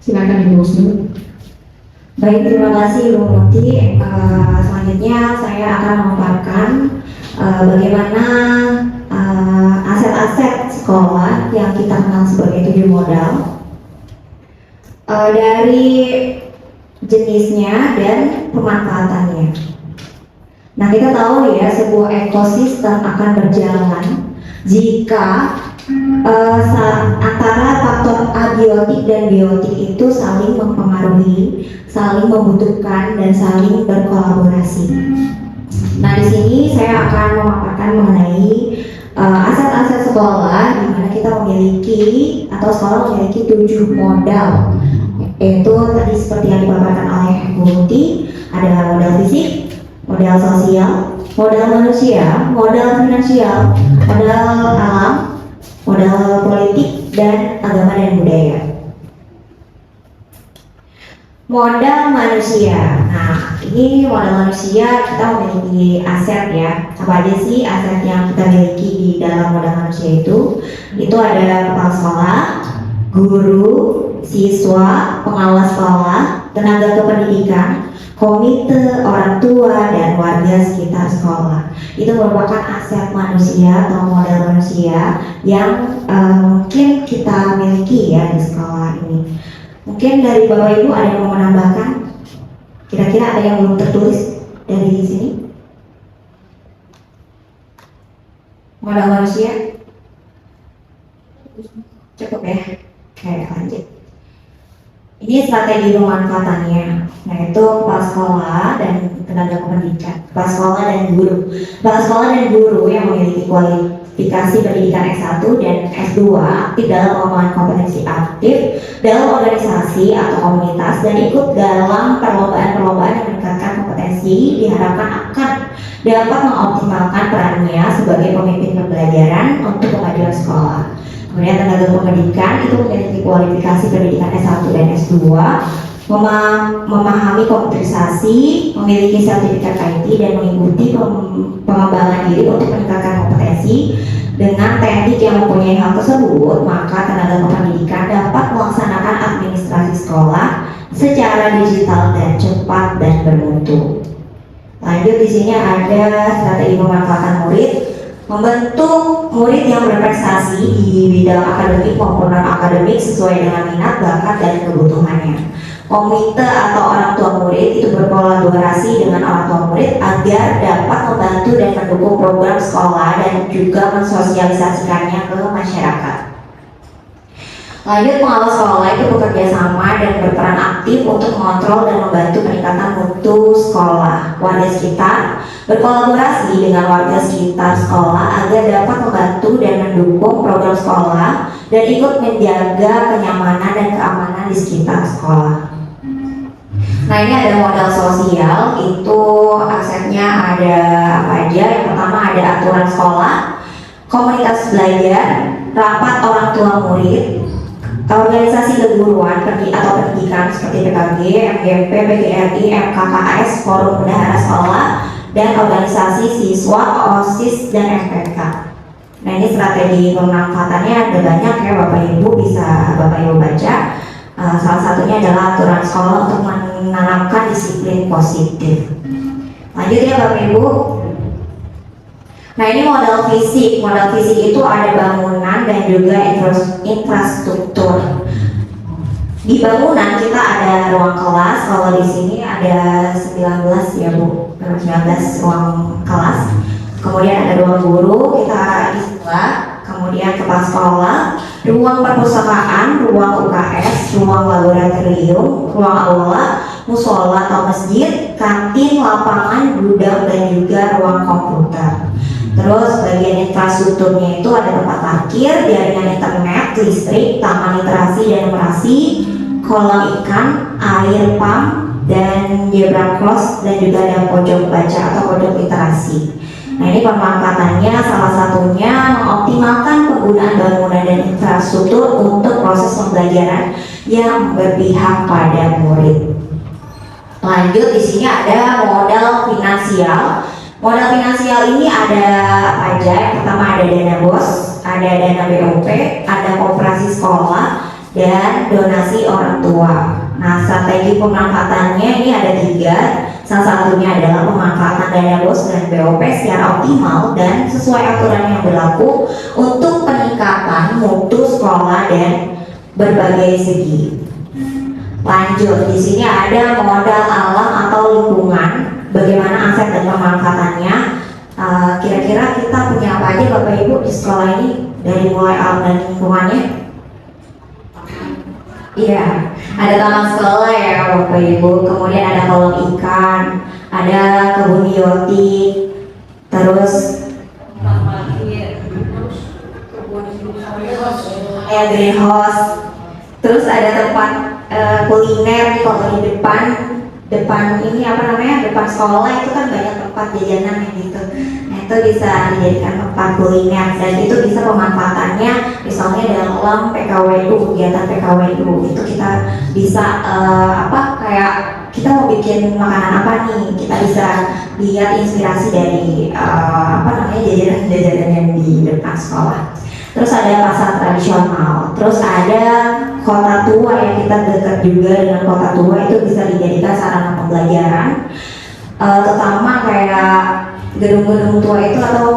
Silakan Ibu Husnu. Baik, terima kasih Ibu Muti. Selanjutnya saya akan memaparkan bagaimana aset-aset sekolah yang kita kenal sebagai 7 modal dari jenisnya dan pemanfaatannya. Nah, kita tahu ya, sebuah ekosistem akan berjalan jika antara faktor abiotik dan biotik itu saling mempengaruhi, saling membutuhkan, dan saling berkolaborasi. Nah, di sini saya akan memaparkan mengenai aset-aset sekolah, di mana kita memiliki atau sekolah memiliki 7 modal, yaitu tadi seperti yang dipaparkan oleh Bu Muti, ada modal fisik, modal sosial, modal manusia, modal finansial, modal alam, modal politik, dan agama dan budaya. Modal manusia. Nah, ini modal manusia, kita memiliki aset ya. Apa aja sih aset yang kita miliki di dalam modal manusia itu? Itu ada kepala sekolah, guru, siswa, pengawas sekolah, tenaga kependidikan, komite, orang tua, dan warga sekitar sekolah. Itu merupakan aset manusia atau modal manusia yang mungkin kita miliki ya di sekolah ini. Mungkin dari Bapak Ibu ada yang mau menambahkan? Kira-kira ada yang belum tertulis dari sini? Modal manusia? Cukup ya? Oke, lanjut. Ini strategi pemanfaatannya, yaitu kepala sekolah dan tenaga pendidikan, kepala sekolah dan guru. Kepala sekolah dan guru yang memiliki kualifikasi pendidikan S1 dan S2 aktif dalam pengembangan kompetensi aktif dalam organisasi atau komunitas dan ikut dalam perlombaan-perlombaan yang meningkatkan kompetensi, diharapkan akan dapat mengoptimalkan perannya sebagai pemimpin pembelajaran untuk kemajuan sekolah. Kemudian tenaga pendidikan itu memiliki kualifikasi pendidikan S1 dan S2, memahami komputerisasi, memiliki sertifikat IT, dan mengikuti pengembangan diri untuk meningkatkan kompetensi. Dengan teknik yang mempunyai hal tersebut, maka tenaga pendidikan dapat melaksanakan administrasi sekolah secara digital dan cepat dan bermutu. Lanjut, di sini ada strategi pemanfaatan murid. Membentuk murid yang berprestasi di bidang akademik maupun non-akademik sesuai dengan minat, bakat, dan kebutuhannya. Komite atau orang tua murid itu berkolaborasi dengan orang tua murid agar dapat membantu dan mendukung program sekolah dan juga mensosialisasikannya ke masyarakat. Lanjut, pengawas sekolah itu bekerja sama dan berperan aktif untuk mengontrol dan membantu peningkatan mutu sekolah. Warga sekitar berkolaborasi dengan warga sekitar sekolah agar dapat membantu dan mendukung program sekolah dan ikut menjaga kenyamanan dan keamanan di sekitar sekolah. Nah, ini ada modal sosial, itu asetnya ada apa aja? Yang pertama ada aturan sekolah, komunitas belajar, rapat orang tua murid, organisasi keguruan atau pendidikan seperti PKG, MGP, PGRI, MKKS, Forum Bendahara Sekolah, dan organisasi siswa, OSIS, dan MPK. Nah, ini strategi pemanfaatannya ada banyak ya Bapak Ibu, bisa Bapak Ibu baca. Salah satunya adalah aturan sekolah untuk menanamkan disiplin positif. Lanjut ya Bapak Ibu. Nah, ini modal fisik. Modal fisik itu ada bangunan dan juga infrastruktur. Di bangunan kita ada ruang kelas. Kalau di sini ada 19 ya Bu, 19 ruang kelas. Kemudian ada ruang guru, kita di sebelah. Kemudian kepala sekolah, ruang perpustakaan, ruang UKS, ruang laboratorium, ruang aula, musola atau masjid, kantin, lapangan, gudang, dan juga ruang komputer. Terus bagian infrastrukturnya itu ada tempat parkir, jaringan internet, listrik, taman literasi dan numerasi, kolam ikan, air pump, dan zebra cross, dan juga ada pojok baca atau pojok literasi. Nah, ini pemanfaatannya salah satunya mengoptimalkan penggunaan bangunan dan infrastruktur untuk proses pembelajaran yang berpihak pada murid. Lanjut, di sini ada modal finansial. Modal finansial ini ada apa aja? Yang pertama ada dana BOS, ada dana BOP, ada koperasi sekolah, dan donasi orang tua. Nah, strategi pemanfaatannya ini ada 3. Salah satunya adalah pemanfaatan dana BOS dan BOP secara optimal dan sesuai aturan yang berlaku untuk peningkatan mutu sekolah dan berbagai segi. Lanjut, di sini ada modal alam atau lingkungan, bagaimana aset dan pemanfaatannya. Kira-kira kita punya apa aja Bapak Ibu di sekolah ini dari mulai alam dan lingkungannya? Iya, ada taman sekolah ya Bapak Ibu, kemudian ada kolam ikan, ada kebun biotik, terus greenhouse, terus ada tempat kuliner kalau di depan ini apa namanya, depan sekolah itu kan banyak tempat jajanan yang gitu. Nah, itu bisa dijadikan tempat kuliner dan itu bisa pemanfaatannya misalnya dalam PKWU, kegiatan PKWU itu kita bisa kayak kita mau bikin makanan apa nih, kita bisa lihat inspirasi dari jajanan-jajanan yang di depan sekolah. Terus ada pasar tradisional, terus ada kota tua yang kita dekat juga dengan kota tua, itu bisa dijadikan sarana pembelajaran, terutama kayak gedung-gedung tua itu atau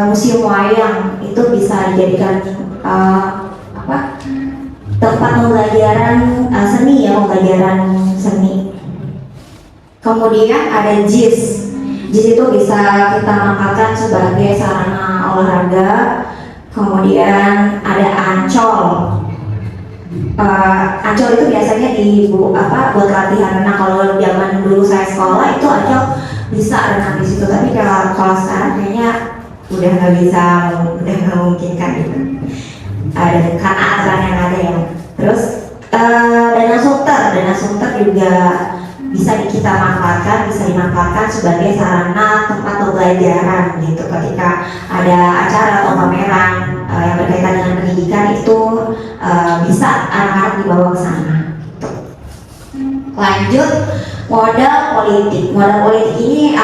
museum wayang itu bisa dijadikan tempat pembelajaran seni ya, pembelajaran seni. Kemudian ada JIS. JIS itu bisa kita manfaatkan sebagai sarana olahraga. Kemudian ada Ancol. Ancol itu biasanya buat latihan renang. Kalau zaman dulu saya sekolah itu Ancol bisa renang di situ, tapi kalau sekarang kayaknya udah nggak memungkinkan gitu. Karena aturan yang ada ya. Terus Danau Sunter juga bisa kita manfaatkan, bisa dimanfaatkan sebagai sarana tempat pembelajaran gitu. Ketika ada acara atau pameran yang berkaitan dengan pendidikan itu bisa anak-anak dibawa ke sana. Lanjut, modal politik. Modal politik ini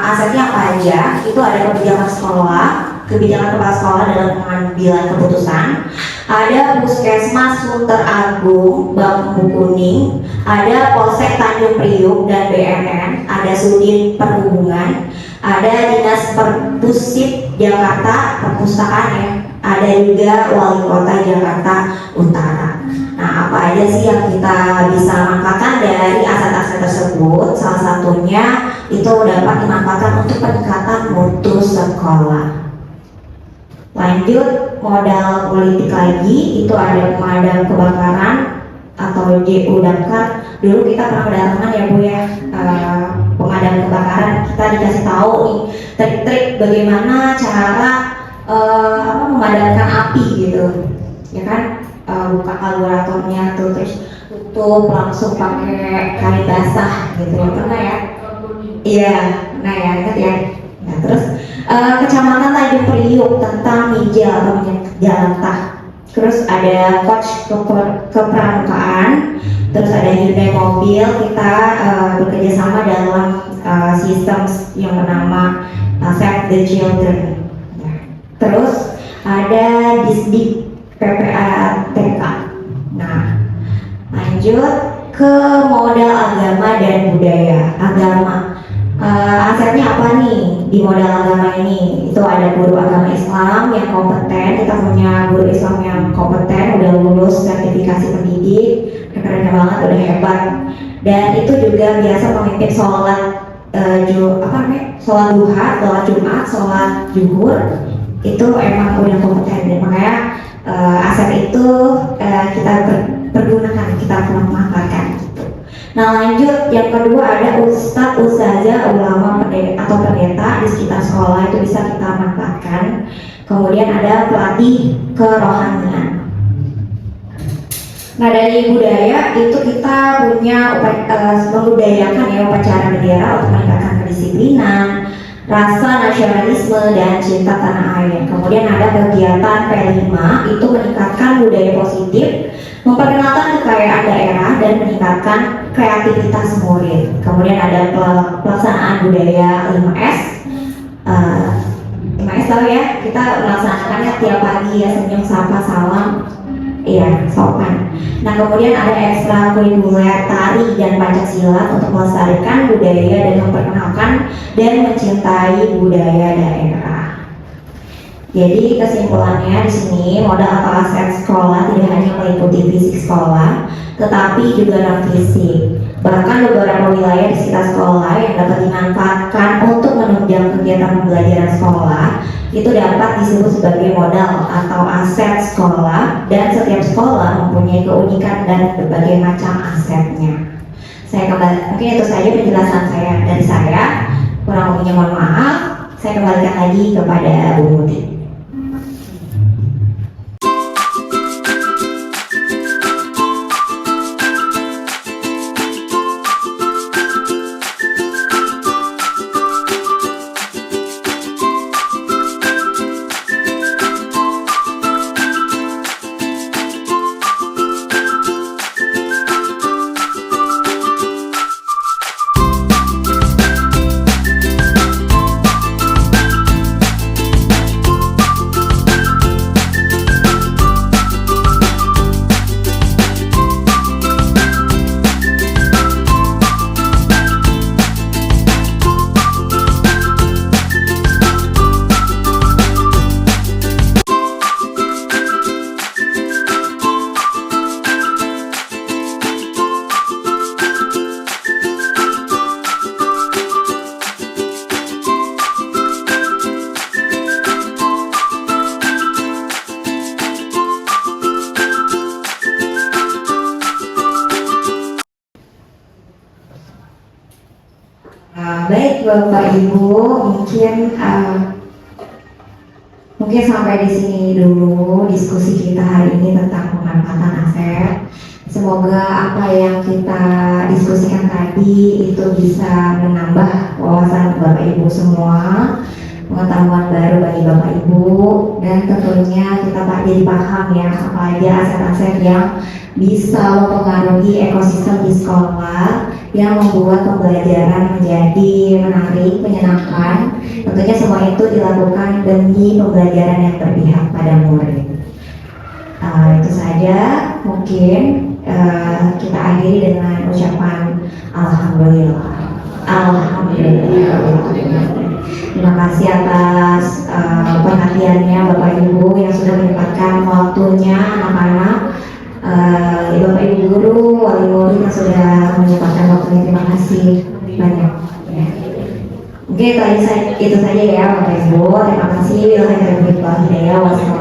asetnya apa aja? Itu ada kebijakan kepala sekolah dalam pengambilan keputusan. Ada Puskesmas Sunter Agung, Bambu Kuning, ada Polsek Tanjung Priuk dan BNN, ada Sudin Perhubungan, ada Dinas Perpusip Jakarta, perpustakaan ya, ada juga Wali Kota Jakarta Utara. Nah, apa aja sih yang kita bisa manfaatkan dari aset-aset tersebut? Salah satunya itu dapat dimanfaatkan untuk peningkatan mutu sekolah. Lanjut, modal politik lagi, itu ada pemadam kebakaran atau JU Damkar. Dulu kita pernah kedatangan ya Bu ya, pemadam kebakaran. Kita dikasih tahu nih trik-trik bagaimana cara memadamkan api gitu, ya kan? Buka karburatornya tuh, terus tutup langsung pakai kain basah gitu ya, pernah ya? Iya, nah ya, ingat ya. Nah, terus Kecamatan Tanjung Priuk tentang mijal atau minyak jalantah. Terus ada coach kepramukaan. Terus ada Hyundai mobil. Kita bekerja sama dalam sistem yang bernama Save the Children. Terus ada Disdik PPATK. Nah, lanjut ke modal agama dan budaya. Asetnya apa nih di modal agama ini? Itu ada guru agama Islam yang kompeten. Kita punya guru Islam yang kompeten, udah lulus sertifikasi pendidik, keren banget, udah hebat. Dan itu juga biasa memimpin sholat sholat duha, sholat Jumat, sholat zuhur. Itu emang udah kompeten, dan makanya aset itu kita pergunakan, kita manfaatkan. Nah, lanjut, yang kedua ada ustadz, ustazah, ulama, atau pendeta di sekitar sekolah, itu bisa kita manfaatkan. Kemudian ada pelatih kerohanian. Nah, dari budaya itu kita punya membudayakan ya upacara bendera untuk meningkatkan kedisiplinan, rasa nasionalisme dan cinta tanah air. Kemudian ada kegiatan P5, itu meningkatkan budaya positif, memperkenalkan kekayaan daerah dan meningkatkan kreativitas murid. Kemudian ada pelaksanaan budaya 5S. 5S tahu ya, kita melaksanakannya tiap pagi ya, senyum, sapa, salam. Iya, sopan. Nah, kemudian ada ekstrakurikuler tari dan Pancasila untuk melestarikan budaya dan memperkenalkan dan mencintai budaya daerah. Jadi kesimpulannya di sini modal atau aset sekolah tidak hanya meliputi fisik sekolah, tetapi juga non fisik. Bahkan beberapa wilayah di sekitar sekolah yang dapat dimanfaatkan untuk menunjang kegiatan pembelajaran sekolah itu dapat disebut sebagai modal atau aset sekolah, dan setiap sekolah mempunyai keunikan dan berbagai macam asetnya. Mungkin itu saja penjelasan saya dari saya. Kurang lebihnya mohon maaf. Saya kembalikan lagi kepada Bu Muti. Baik Bapak Ibu, mungkin sampai di sini dulu diskusi kita hari ini tentang pemanfaatan aset. Semoga apa yang kita diskusikan tadi itu bisa menambah wawasan Bapak Ibu semua, pengetahuan baru bagi Bapak Ibu, dan tentunya kita jadi paham ya apa aja aset-aset yang bisa mempengaruhi ekosistem di sekolah yang membuat pembelajaran menjadi menarik, menyenangkan. Tentunya semua itu dilakukan demi pembelajaran yang berpihak pada murid. Itu saja mungkin kita akhiri dengan ucapan Alhamdulillah. Alhamdulillah. Terima kasih atas perhatiannya Bapak Ibu yang sudah menyempatkan waktunya, anak-anak, Bapak Ibu guru, wali murid yang sudah menyempatkan waktunya. Terima kasih banyak. Ya. Oke, itu saja ya Bapak Ibu. Terima kasih. Wassalamualaikum warahmatullahi wabarakatuh.